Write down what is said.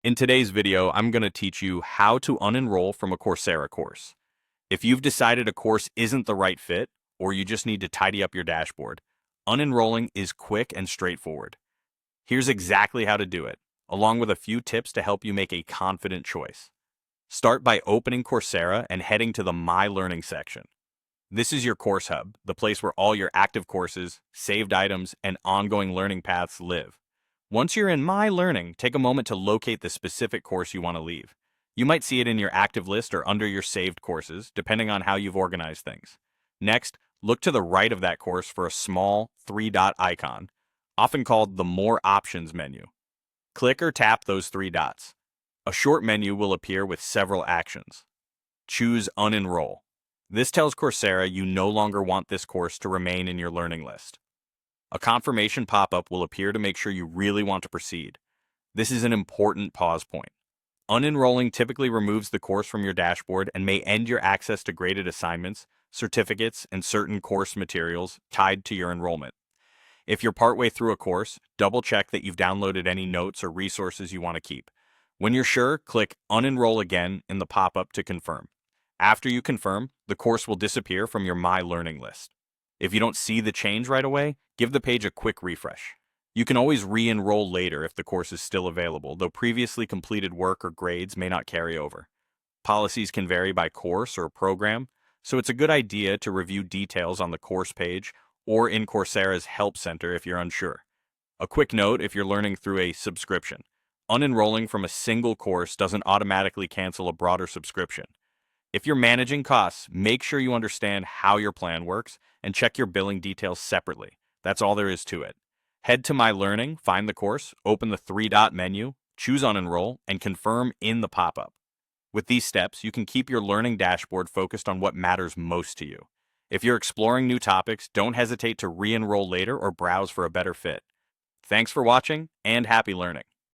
In today's video, I'm going to teach you how to unenroll from a Coursera course. If you've decided a course isn't the right fit, or you just need to tidy up your dashboard, unenrolling is quick and straightforward. Here's exactly how to do it, along with a few tips to help you make a confident choice. Start by opening Coursera and heading to the My Learning section. This is your course hub, the place where all your active courses, saved items, and ongoing learning paths live. Once you're in My Learning, take a moment to locate the specific course you want to leave. You might see it in your active list or under your saved courses, depending on how you've organized things. Next, look to the right of that course for a small three-dot icon, often called the More Options menu. Click or tap those three dots. A short menu will appear with several actions. Choose Unenroll. This tells Coursera you no longer want this course to remain in your learning list. A confirmation pop-up will appear to make sure you really want to proceed. This is an important pause point. Unenrolling typically removes the course from your dashboard and may end your access to graded assignments, certificates, and certain course materials tied to your enrollment. If you're partway through a course, double-check that you've downloaded any notes or resources you want to keep. When you're sure, click Unenroll again in the pop-up to confirm. After you confirm, the course will disappear from your My Learning list. If you don't see the change right away, give the page a quick refresh. You can always re-enroll later if the course is still available, though previously completed work or grades may not carry over. Policies can vary by course or program, so it's a good idea to review details on the course page or in Coursera's Help Center if you're unsure. A quick note if you're learning through a subscription. Unenrolling from a single course doesn't automatically cancel a broader subscription. If you're managing costs, make sure you understand how your plan works and check your billing details separately. That's all there is to it. Head to My Learning, find the course, open the three-dot menu, choose Unenroll, and confirm in the pop-up. With these steps, you can keep your learning dashboard focused on what matters most to you. If you're exploring new topics, don't hesitate to re-enroll later or browse for a better fit. Thanks for watching, and happy learning.